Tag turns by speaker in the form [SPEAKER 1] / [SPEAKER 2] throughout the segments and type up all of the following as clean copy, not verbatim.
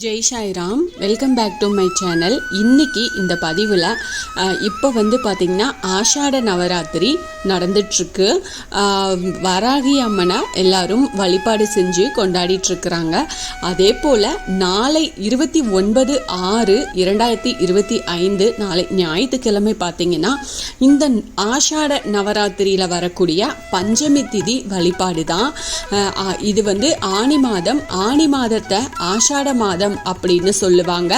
[SPEAKER 1] Jai Sairam, welcome back to my channel. இன்றைக்கி இந்த பதிவில் இப்போ பார்த்திங்கன்னா ஆஷாட நவராத்திரி நடந்துட்டுருக்கு. வராகி அம்மனை எல்லாரும் வழிபாடு செஞ்சு கொண்டாடிட்டுருக்குறாங்க. அதே போல் நாளை 29/6/2025 நாளை ஞாயிற்றுக்கிழமை பார்த்திங்கன்னா இந்த ஆஷாட நவராத்திரியில் வரக்கூடிய பஞ்சமி திதி வழிபாடு தான். இது ஆனி மாதத்தை ஆஷாட மாதம் அப்படின்னு சொல்லுவாங்க.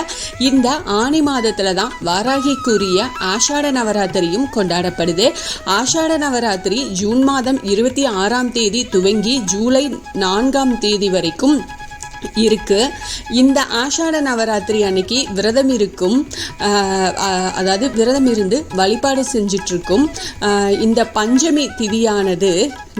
[SPEAKER 1] இந்த ஆனி மாதத்துல தான் வாராகிக்குரிய ஆஷாட நவராத்திரியும் கொண்டாடப்படுது. ஆஷாட நவராத்திரி ஜூன் மாதம் 26ஆம் தேதி துவங்கி ஜூலை 4ஆம் தேதி வரைக்கும் இருக்கு. இந்த ஆஷாட நவராத்திரி அன்னைக்கு விரதம் இருக்கும், அதாவது விரதம் இருந்து வழிபாடு செஞ்சிட்டு இருக்கும். இந்த பஞ்சமி திதியானது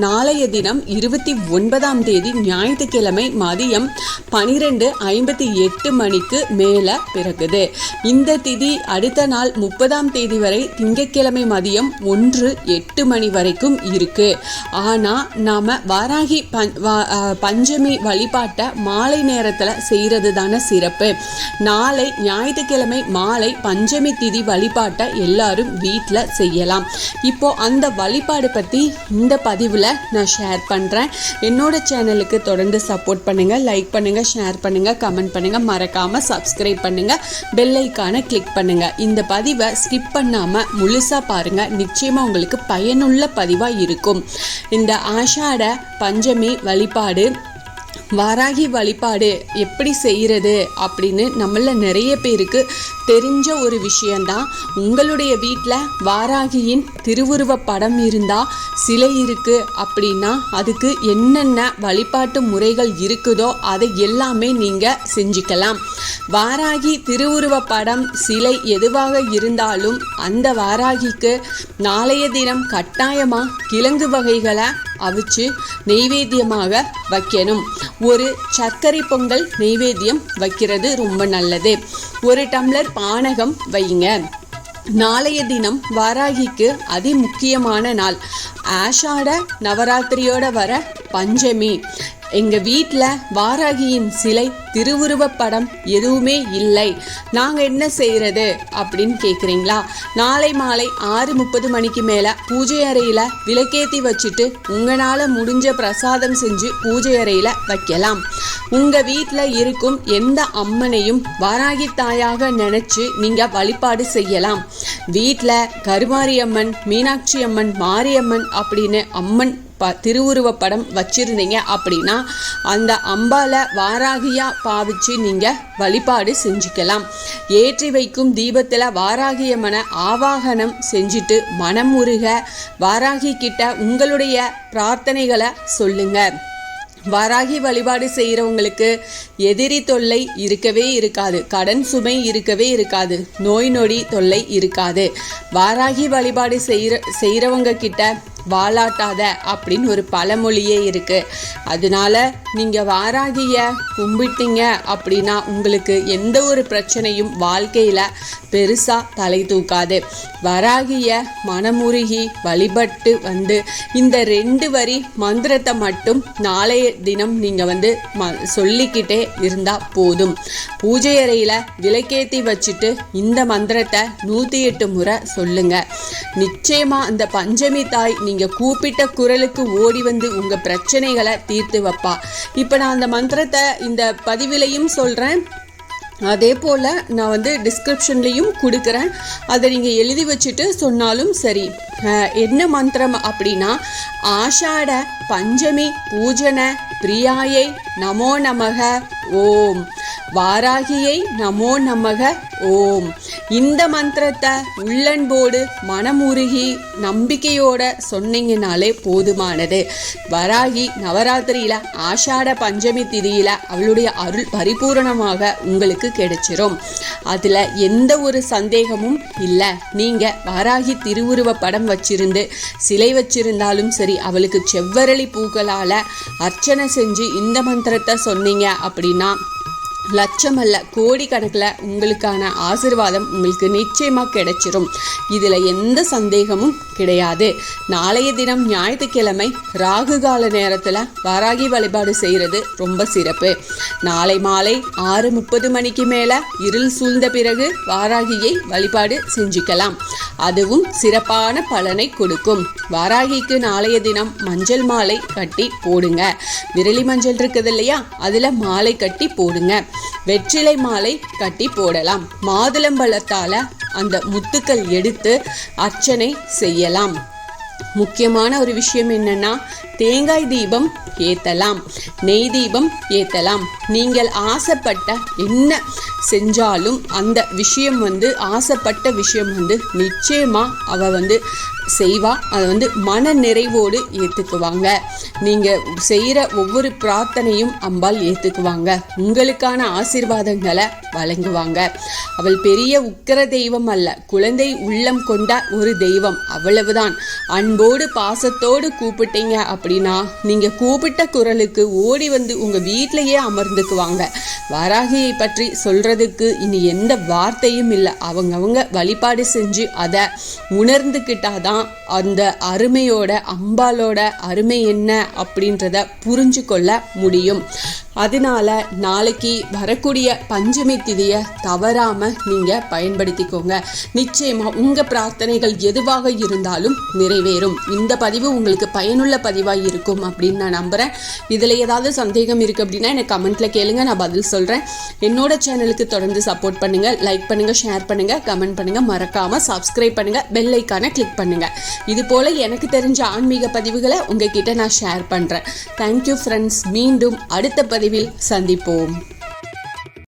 [SPEAKER 1] நாளைய தினம் 29ஆம் தேதி ஞாயிற்றுக்கிழமை மதியம் 12:58 மணிக்கு மேலே பிறகுது. இந்த திதி அடுத்த நாள் 30ஆம் தேதி வரை திங்கட்கிழமை மதியம் 1:08 மணி வரைக்கும் இருக்கு. ஆனால் நாம் வாராகி பஞ்சமி வழிபாட்டை மாலை நேரத்தில் செய்கிறது தானே சிறப்பு. நாளை ஞாயிற்றுக்கிழமை மாலை பஞ்சமி திதி வழிபாட்டை எல்லாரும் வீட்டில் செய்யலாம். இப்போ அந்த வழிபாடு பற்றி இந்த பதிவில் நான் ஷேர் பண்ணுறேன். என்னோட சேனலுக்கு தொடர்ந்து சப்போர்ட் பண்ணுங்கள், லைக் பண்ணுங்கள், ஷேர் பண்ணுங்கள், கமெண்ட் பண்ணுங்கள், மறக்காமல் சப்ஸ்கிரைப் பண்ணுங்கள், பெல் ஐக்கானை கிளிக் பண்ணுங்கள். இந்த பதிவை ஸ்கிப் பண்ணாமல் முழுசாக பாருங்கள், நிச்சயமாக உங்களுக்கு பயனுள்ள பதிவாக இருக்கும். இந்த ஆஷாட பஞ்சமி வழிபாடு வாராகி வழிபாடு எப்படி செய்கிறது அப்படின்னு நம்மள நிறைய பேருக்கு தெரிஞ்ச ஒரு விஷயந்தான். உங்களுடைய வீட்டில் வாராகியின் திருவுருவ படம் இருந்தால், சிலை இருக்குது அப்படின்னா அதுக்கு என்னென்ன வழிபாட்டு முறைகள் இருக்குதோ அதை எல்லாமே நீங்கள் செஞ்சுக்கலாம். வாராகி திருவுருவ படம் சிலை எதுவாக இருந்தாலும் அந்த வாராகிக்கு நாளைய தினம் கட்டாயமாக கிழங்கு வகைகளை அவிச்சு நெய்வேத்தியமாக வைக்கணும். ஒரு சர்க்கரை பொங்கல் நெய்வேத்தியம் வைக்கிறது ரொம்ப நல்லது. ஒரு டம்ளர் பானகம் வைங்க. நாளைய தினம் வாராகிக்கு அதி முக்கியமான நாள். ஆஷாட நவராத்திரியோட வர பஞ்சமி. எங்கள் வீட்டில் வாராகியின் சிலை திருவுருவ படம் எதுவுமே இல்லை, நாங்கள் என்ன செய்கிறது அப்படின்னு கேட்குறீங்களா? நாளை மாலை 6:30 மணிக்கு மேலே பூஜை அறையில் விளக்கேற்றி வச்சுட்டு உங்களால் முடிஞ்ச பிரசாதம் செஞ்சு பூஜை அறையில் வைக்கலாம். உங்கள் வீட்டில் இருக்கும் எந்த அம்மனையும் வாராகி தாயாக நினச்சி நீங்கள் வழிபாடு செய்யலாம். வீட்டில் கருமாரி அம்மன், மீனாட்சி அம்மன், மாரியம்மன் அப்படின்னு அம்மன் திருவுருவ படம் வச்சிருந்தீங்க அப்படின்னா அந்த அம்பால வாராகியா பாவிச்சு நீங்க வழிபாடு செஞ்சுக்கலாம். ஏற்றி வைக்கும் தீபத்தில் வாராகியம்மனை ஆவாகனம் செஞ்சுட்டு மனமுருக வாராகி கிட்ட உங்களுடைய பிரார்த்தனைகளை சொல்லுங்க. வாராகி வழிபாடு செய்கிறவங்களுக்கு எதிரி தொல்லை இருக்கவே இருக்காது, கடன் சுமை இருக்கவே இருக்காது, நோய் நொடி தொல்லை இருக்காது. வாராகி வழிபாடு செய்கிறவங்க கிட்ட வாலாட்டாத அப்படின்னு ஒரு பழமொழியே இருக்குது. அதனால நீங்கள் வாராகிய கும்பிட்டீங்க அப்படின்னா உங்களுக்கு எந்த ஒரு பிரச்சனையும் வாழ்க்கையில் பெருசாக தலை தூக்காது. வராகிய மனமுருகி வழிபட்டு இந்த 2 வரி மந்திரத்தை மட்டும் நாளைய தினம் நீங்கள் சொல்லிக்கிட்டே இருந்தால் போதும். பூஜை அறையில் விளக்கேற்றி வச்சுட்டு இந்த மந்திரத்தை 108 முறை சொல்லுங்க. நிச்சயமாக அந்த பஞ்சமி தாய் நீங்கள் கூப்பிட்ட குரலுக்கு ஓடி வந்து உங்கள் பிரச்சனைகளை தீர்த்து வைப்பா. இப்போ நான் அந்த மந்திரத்தை இந்த பதிவிலையும் சொல்கிறேன், அதே போல் நான் டிஸ்கிரிப்ஷன்லேயும் கொடுக்குறேன். அதை நீங்கள் எழுதி வச்சுட்டு சொன்னாலும் சரி. என்ன மந்திரம் அப்படின்னா, ஆஷாட பஞ்சமி பூஜன பிரியாயை நமோ நமக ஓம், வாராகியை நமோ நமக ஓம். இந்த மந்திரத்தை உள்ளன்போடு மனமுருகி நம்பிக்கையோட சொன்னீங்கனாலே போதுமானது. வராகி நவராத்திரியில் ஆஷாட பஞ்சமி திதியில் அவளுடைய அருள் பரிபூரணமாக உங்களுக்கு கிடைச்சிரும். அதில் எந்த ஒரு சந்தேகமும் இல்லை. நீங்கள் வாராகி திருவுருவ படம் வச்சிருந்து சிலை வச்சிருந்தாலும் சரி, அவளுக்கு செவ்வரளி பூக்களால் அர்ச்சனை செஞ்சு இந்த மந்திரத்தை சொன்னீங்க அப்படின்னா லட்சம் அல்ல கோடிக்கணக்கில் உங்களுக்கான ஆசீர்வாதம் உங்களுக்கு நிச்சயமாக கிடைச்சிரும். இதில் எந்த சந்தேகமும் கிடையாது. நாளைய தினம் ஞாயிற்றுக்கிழமை ராகு கால நேரத்தில் வாராகி வழிபாடு செய்கிறது ரொம்ப சிறப்பு. நாளை மாலை 6:30 மணிக்கு மேலே இருள் சூழ்ந்த பிறகு வாராகியை வழிபாடு செஞ்சுக்கலாம். அதுவும் சிறப்பான பலனை கொடுக்கும். வாராகிக்கு நாளைய தினம் மஞ்சள் மாலை கட்டி போடுங்க. விரலி மஞ்சள் இருக்குது இல்லையா, அதில் மாலை கட்டி போடுங்க. வெற்றிலை மாலை கட்டி போடலாம். மாதுளம்பழத்தால் அந்த முத்துக்கள் எடுத்து அர்ச்சனை செய்யலாம். முக்கியமான ஒரு விஷயம் என்னன்னா, தேங்காய் தீபம் ஏற்றலாம், நெய் தீபம் ஏற்றலாம். நீங்கள் ஆசைப்பட்ட என்ன செஞ்சாலும் அந்த விஷயம் ஆசைப்பட்ட விஷயம் நிச்சயமாக அவ செய்வா. அதை மன நிறைவோடு ஏற்றுக்குவாங்க. நீங்கள் செய்கிற ஒவ்வொரு பிரார்த்தனையும் அம்பாள் ஏற்றுக்குவாங்க. உங்களுக்கான ஆசீர்வாதங்களை வழங்குவாங்க. அவள் பெரிய உக்கிர தெய்வம் அல்ல, குழந்தை உள்ளம் கொண்ட ஒரு தெய்வம், அவ்வளவுதான். அன்போடு பாசத்தோடு கூப்பிட்டீங்க அப்படின்னா நீங்கள் கூப்பிட்ட குரலுக்கு ஓடி உங்கள் வீட்டிலையே அமர்ந்துக்குவாங்க. வாராகியை பற்றி சொல்கிறதுக்கு இனி எந்த வார்த்தையும் இல்லை. அவங்க வழிபாடு செஞ்சு அதை உணர்ந்துக்கிட்டாதான் அந்த அருமையோட அம்பாலோட அருமை என்ன அப்படின்றத புரிஞ்சு கொள்ள முடியும். அதனால நாளைக்கு வரக்கூடிய பஞ்சமி திதியை தவறாமல் நீங்கள் பயன்படுத்திக்கோங்க. நிச்சயமாக உங்கள் பிரார்த்தனைகள் எதுவாக இருந்தாலும் நிறைவேறும். இந்த பதிவு உங்களுக்கு பயனுள்ள பதிவாக இருக்கும் அப்படின்னு நான் நம்புகிறேன். இதில் ஏதாவது சந்தேகம் இருக்குது அப்படின்னா எனக்கு கமெண்ட்டில் கேளுங்க, நான் பதில் சொல்கிறேன். என்னோட சேனலுக்கு தொடர்ந்து சப்போர்ட் பண்ணுங்கள். லைக் பண்ணுங்கள், ஷேர் பண்ணுங்கள், கமெண்ட் பண்ணுங்கள். மறக்காமல் சப்ஸ்கிரைப் பண்ணுங்கள், பெல் ஐக்கானை கிளிக் பண்ணுங்கள். இது போல் எனக்கு தெரிஞ்ச ஆன்மீக பதிவுகளை உங்ககிட்ட நான் ஷேர் பண்ணுறேன். Thank you friends. மீண்டும் அடுத்த பதிவில் சந்திப்போம்.